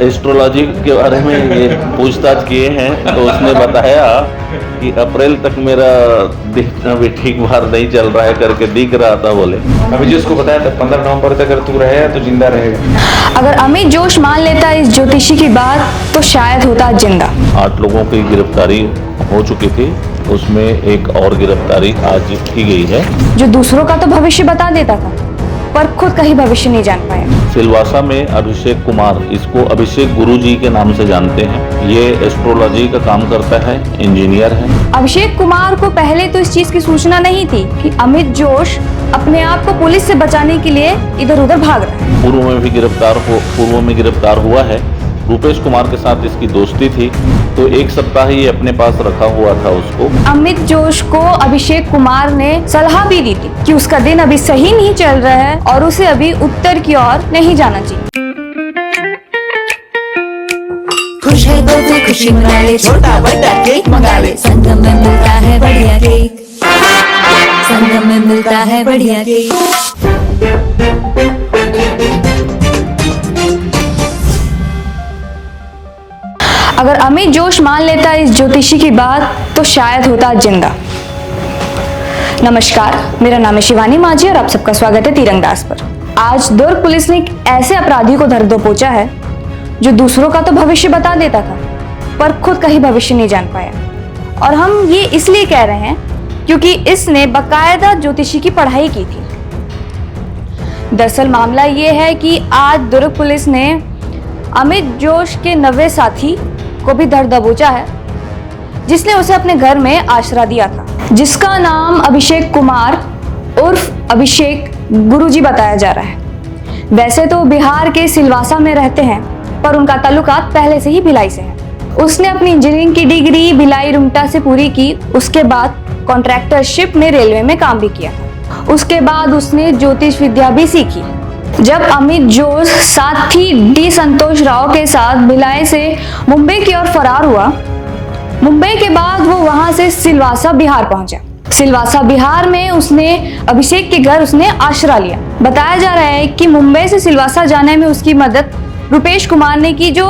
Astrology के बारे में ये पूछताछ किए हैं तो उसने बताया कि अप्रैल तक मेरा दिखना भी ठीक बार नहीं चल रहा है करके दिख रहा था बोले। अभी जिसको बताया था 15 नवंबर तक अगर तू रहेगा तो जिंदा रहेगा। अगर अमित जोश मान लेता इस ज्योतिषी की बात तो शायद होता जिंदा। 8 लोगों की गिरफ्तारी हो चुकी थी, उसमें एक और गिरफ्तारी आज की गई है। जो दूसरों का तो भविष्य बता देता था पर खुद का ही भविष्य नहीं जान पाया। सिलवासा में अभिषेक कुमार, इसको अभिषेक गुरुजी के नाम से जानते हैं। ये एस्ट्रोलॉजी का काम करता है, इंजीनियर है। अभिषेक कुमार को पहले तो इस चीज की सूचना नहीं थी कि अमित जोश अपने आप को पुलिस से बचाने के लिए इधर उधर भाग रहा है। पूर्व में गिरफ्तार हुआ है। रूपेश कुमार के साथ इसकी दोस्ती थी तो एक सप्ताह ही अपने पास रखा हुआ था उसको। अमित जोश को अभिषेक कुमार ने सलाह भी दी थी कि उसका दिन अभी सही नहीं चल रहा है और उसे अभी उत्तर की ओर नहीं जाना चाहिए। खुश है तो तू खुशी मना ले, छोटा बड़ा केक मंगा ले, संगम में मिलता है बढ़िया केक, संगम में मिलता है बढ़िया केक। अगर अमित जोश मान लेता इस ज्योतिषी की बात तो शायद होता जिंदा। नमस्कार, मेरा नाम है शिवानी माझी और आप सबका स्वागत है तीरंदाज पर। आज दुर्ग पुलिस ने एक ऐसे अपराधी को धर दो पहुंचा है जो दूसरों का तो भविष्य बता देता था पर खुद का ही भविष्य नहीं जान पाया। और हम ये इसलिए कह रहे हैं क्योंकि इसने बाकायदा ज्योतिषी की पढ़ाई की थी। दरअसल मामला ये है कि आज दुर्ग पुलिस ने अमित जोश के नवे साथी को भी धर दबोचा है जिसने उसे अपने घर में आश्रय दिया था, जिसका नाम अभिषेक कुमार उर्फ अभिषेक गुरुजी बताया जा रहा है। वैसे तो बिहार के सिलवासा में रहते हैं पर उनका ताल्लुकात पहले से ही भिलाई से है। उसने अपनी इंजीनियरिंग की डिग्री भिलाई रुंगटा से पूरी की। उसके बाद कॉन्ट्रैक्टरशिप में रेलवे में काम भी किया था। उसके बाद उसने ज्योतिष विद्या भी सीखी। जब अमित जोश साथी डी संतोष राव के साथ भिलाई से मुंबई की ओर फरार हुआ, मुंबई के बाद वो वहां से सिलवासा बिहार पहुंचा। सिलवासा बिहार में उसने अभिषेक के घर उसने आश्रय लिया। बताया जा रहा है कि मुंबई से सिलवासा जाने में उसकी मदद रूपेश कुमार ने की जो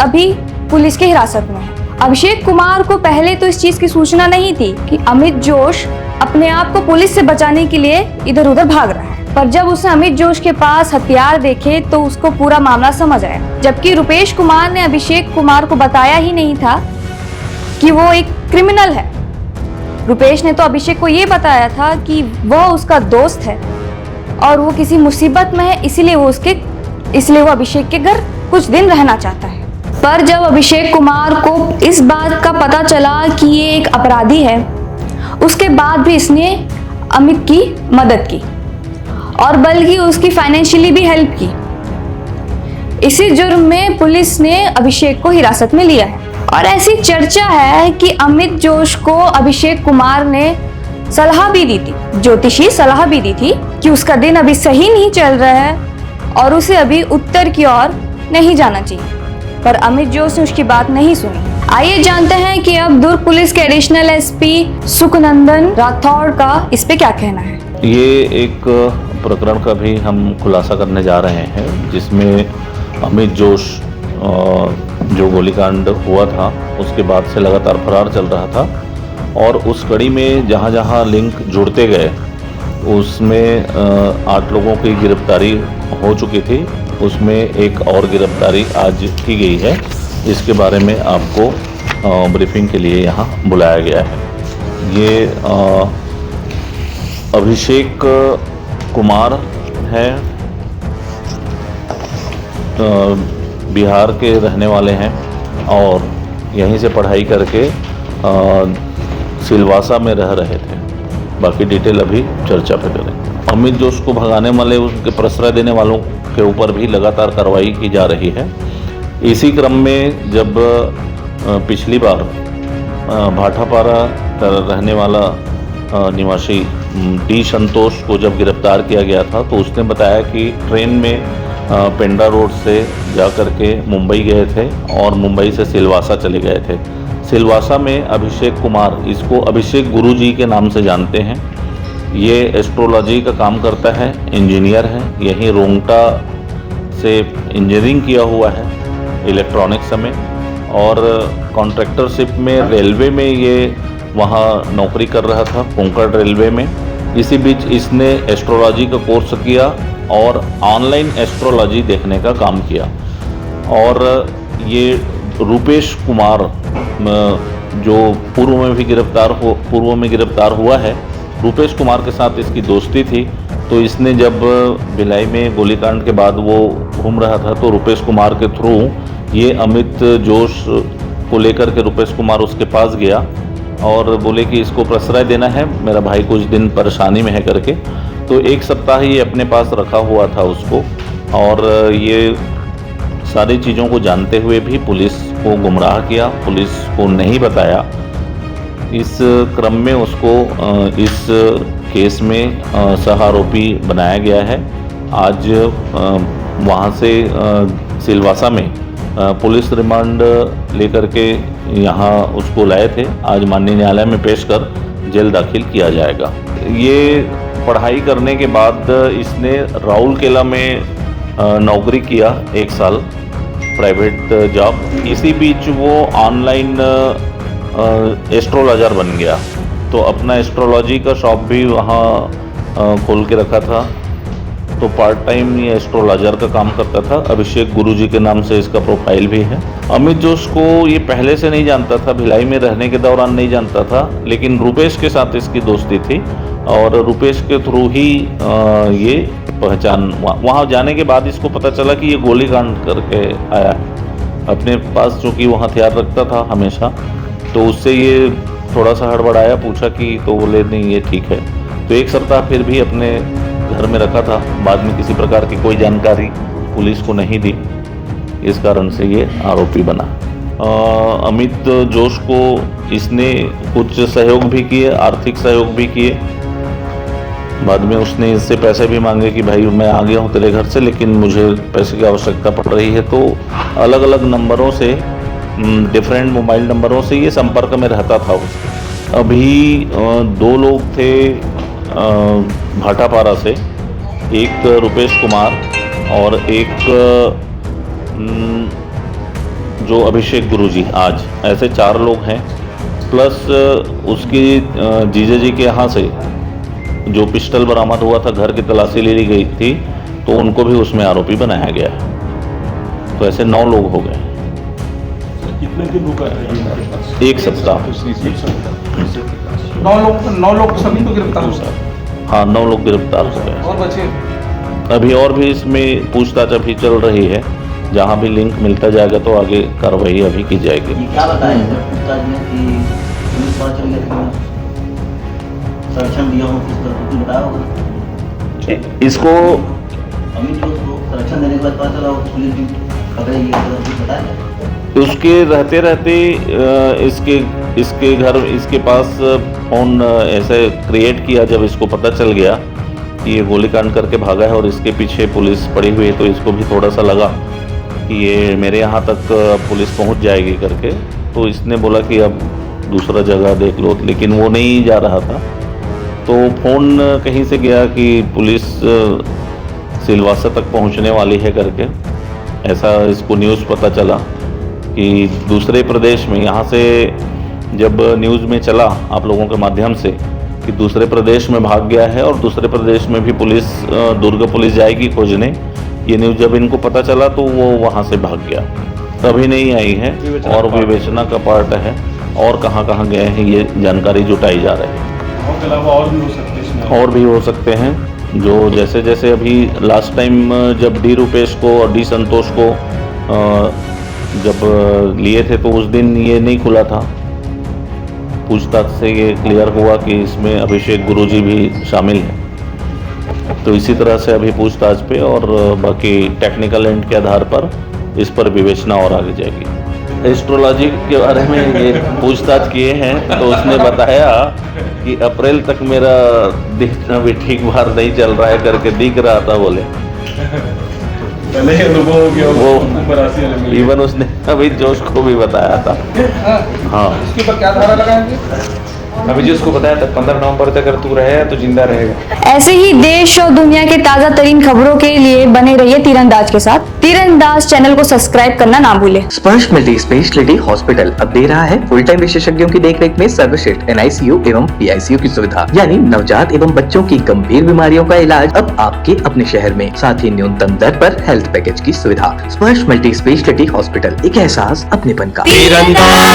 अभी पुलिस की हिरासत में है। अभिषेक कुमार को पहले तो इस चीज की सूचना नहीं थी कि अमित जोश अपने आप को पुलिस से बचाने के लिए इधर उधर भाग रहा है, पर जब उसने अमित जोश के पास हथियार देखे तो उसको पूरा मामला समझ आया। जबकि रूपेश कुमार ने अभिषेक कुमार को बताया ही नहीं था कि वो एक क्रिमिनल है। रूपेश ने तो अभिषेक को ये बताया था कि वह उसका दोस्त है और वो किसी मुसीबत में है, इसलिए वो अभिषेक के घर कुछ दिन रहना चाहता है। पर जब अभिषेक कुमार को इस बात का पता चला कि ये एक अपराधी है, उसके बाद भी इसने अमित की मदद की और बल्कि उसकी फाइनेंशियली भी हेल्प की। इसी जुर्म में पुलिस ने अभिषेक को हिरासत में लिया है और ऐसी चर्चा है कि अमित जोश को अभिषेक कुमार ने सलाह भी दी थी, ज्योतिषी सलाह भी दी थी कि उसका दिन अभी सही नहीं चल रहा है और उसे अभी उत्तर की ओर नहीं जाना चाहिए, पर अमित जोश ने उसकी बात नहीं सुनी। आइए जानते हैं कि अब दुर्ग पुलिस के एडिशनल एसपी सुखनंदन राठौड़ का इस पे क्या कहना है। ये एक प्रकरण का भी हम खुलासा करने जा रहे हैं जिसमें अमित जोश जो गोलीकांड हुआ था उसके बाद से लगातार फरार चल रहा था और उस कड़ी में जहाँ जहाँ लिंक जुड़ते गए उसमें 8 लोगों की गिरफ्तारी हो चुकी थी, उसमें एक और गिरफ्तारी आज की गई है। इसके बारे में आपको ब्रीफिंग के लिए यहाँ बुलाया गया है। ये अभिषेक कुमार है, बिहार के रहने वाले हैं और यहीं से पढ़ाई करके सिलवासा में रह रहे थे। बाकी डिटेल अभी चर्चा पे करें। अमित जोश को भगाने वाले उनके प्रश्रय देने वालों के ऊपर भी लगातार कार्रवाई की जा रही है। इसी क्रम में जब पिछली बार भाटापारा रहने वाला निवासी डी संतोष को जब गिरफ्तार किया गया था तो उसने बताया कि ट्रेन में पेंडा रोड से जाकर के मुंबई गए थे और मुंबई से सिलवासा चले गए थे। सिलवासा में अभिषेक कुमार, इसको अभिषेक गुरुजी के नाम से जानते हैं। ये एस्ट्रोलॉजी का काम करता है, इंजीनियर है, यहीं रोंगटा से इंजीनियरिंग किया हुआ है इलेक्ट्रॉनिक्स में, और कॉन्ट्रैक्टरशिप में रेलवे में ये वहाँ नौकरी कर रहा था, कोंकण रेलवे में। इसी बीच इसने एस्ट्रोलॉजी का कोर्स किया और ऑनलाइन एस्ट्रोलॉजी देखने का काम किया। और ये रूपेश कुमार जो पूर्व में गिरफ्तार हुआ है, रूपेश कुमार के साथ इसकी दोस्ती थी। तो इसने जब भिलाई में गोलीकांड के बाद वो घूम रहा था तो रूपेश कुमार के थ्रू ये अमित जोश को लेकर के रूपेश कुमार उसके पास गया और बोले कि इसको प्रश्रय देना है, मेरा भाई कुछ दिन परेशानी में है करके। तो एक सप्ताह ये अपने पास रखा हुआ था उसको, और ये सारी चीज़ों को जानते हुए भी पुलिस को गुमराह किया, पुलिस को नहीं बताया। इस क्रम में उसको इस केस में सह आरोपी बनाया गया है। आज वहाँ से सिलवासा में पुलिस रिमांड लेकर के यहाँ उसको लाए थे। आज माननीय न्यायालय में पेश कर जेल दाखिल किया जाएगा। ये पढ़ाई करने के बाद इसने राउरकेला में नौकरी किया 1 साल, प्राइवेट जॉब। इसी बीच वो ऑनलाइन एस्ट्रोलॉजर बन गया, तो अपना एस्ट्रोलॉजी का शॉप भी वहाँ खोल के रखा था। तो पार्ट टाइम ये एस्ट्रोलॉजर का काम करता था। अभिषेक गुरुजी के नाम से इसका प्रोफाइल भी है। अमित जोश को ये पहले से नहीं जानता था, भिलाई में रहने के दौरान नहीं जानता था, लेकिन रूपेश के साथ इसकी दोस्ती थी और रूपेश के थ्रू ही ये पहचान। वहाँ जाने के बाद इसको पता चला कि ये गोलीकांड करके आया है। अपने पास चूँकि वो हथियार रखता था हमेशा, तो उससे ये थोड़ा सा हड़बड़ाया, पूछा कि, तो बोले नहीं ये ठीक है। तो 1 सप्ताह फिर भी अपने घर में रखा था। बाद में किसी प्रकार की कोई जानकारी पुलिस को नहीं दी, इस कारण से ये आरोपी बना। अमित जोश को इसने कुछ सहयोग भी किए, आर्थिक सहयोग भी किए। बाद में उसने इससे पैसे भी मांगे कि भाई मैं आ गया हूँ तेरे घर से, लेकिन मुझे पैसे की आवश्यकता पड़ रही है। तो अलग अलग नंबरों से, डिफरेंट मोबाइल नंबरों से ये संपर्क में रहता था उसके। अभी 2 लोग थे भाटापारा से, एक रूपेश कुमार और एक जो अभिषेक गुरुजी। आज ऐसे 4 लोग हैं, प्लस उसकी जीजा जी के यहाँ से जो पिस्टल बरामद हुआ था, घर की तलाशी ले ली गई थी, तो उनको भी उसमें आरोपी बनाया गया है। तो ऐसे 9 लोग हो गए। कितने दिन रुका है इनके पास? 1 सप्ताह। 9 लोग सभी को गिरफ्तार हुआ? हाँ, 9 लोग गिरफ्तार हो गए। और बचे अभी और भी इसमें पूछताछ अभी चल रही है। जहाँ भी लिंक मिलता जाएगा तो आगे कार्रवाई अभी की जाएगी। ये क्या बताया सर पूछताछ में कि पुलिस पता चल गया था, संरक्षण दिया हूँ किस तरह कुछ बताया होगा? इसको अमित जोश को संरक्षण देने के बाद पता चला पुलिस भी पकड़ेगी, कुछ बताया? उसके रहते रहते इसके घर, इसके पास फ़ोन ऐसे क्रिएट किया। जब इसको पता चल गया कि ये गोलीकांड करके भागा है और इसके पीछे पुलिस पड़ी हुई है, तो इसको भी थोड़ा सा लगा कि ये मेरे यहाँ तक पुलिस पहुँच जाएगी करके। तो इसने बोला कि अब दूसरा जगह देख लो, लेकिन वो नहीं जा रहा था। तो फ़ोन कहीं से गया कि पुलिस सिलवासा तक पहुँचने वाली है करके, ऐसा इसको न्यूज़ पता चला कि दूसरे प्रदेश में। यहाँ से जब न्यूज़ में चला आप लोगों के माध्यम से कि दूसरे प्रदेश में भाग गया है और दूसरे प्रदेश में भी पुलिस, दुर्ग पुलिस जाएगी खोजने, ये न्यूज़ जब इनको पता चला तो वो वहाँ से भाग गया। अभी नहीं आई है और विवेचना का पार्ट है, और कहाँ कहाँ गए हैं ये जानकारी जुटाई जा रही है। उसके अलावा और भी हो सकते हैं इसमें? और भी हो सकते हैं, जो जैसे जैसे अभी लास्ट टाइम जब डी रूपेश को और डी संतोष को जब लिए थे तो उस दिन ये नहीं खुला था। पूछताछ से ये क्लियर हुआ कि इसमें अभिषेक गुरुजी भी शामिल है। तो इसी तरह से अभी पूछताछ पे और बाकी टेक्निकल एंड के आधार पर इस पर विवेचना और आगे जाएगी। एस्ट्रोलॉजी के बारे में ये पूछताछ किए हैं तो उसने बताया कि अप्रैल तक मेरा दिखना भी ठीक बार नहीं चल रहा है करके दिख रहा था। बोले पहले ही अनुभव हो गया वो ऊपर राशि वाले मिल गए। इवन उसने अभी जोश को भी बताया था। हाँ, इसके ऊपर क्या धारा लगाएंगे? अभी जो उसको बताया था 15 नवंबर तक अगर तू रहेगा तो जिंदा रहेगा। ऐसे ही देश और दुनिया के ताजा तरीन खबरों के लिए बने रहिए तीरंदाज के साथ। तीरंदाज चैनल को सब्सक्राइब करना ना भूलें। स्पर्श मल्टी स्पेशलिटी हॉस्पिटल अब दे रहा है फुल टाइम विशेषज्ञों की देखरेख में सर्वश्रेष्ठ NICU एवं PICU की सुविधा, यानी नवजात एवं बच्चों की गंभीर बीमारियों का इलाज अब आपके अपने शहर में, साथ ही न्यूनतम दर पर हेल्थ पैकेज की सुविधा। स्पर्श मल्टी स्पेशलिटी हॉस्पिटल, एक एहसास अपनेपन का। तीरंदाज।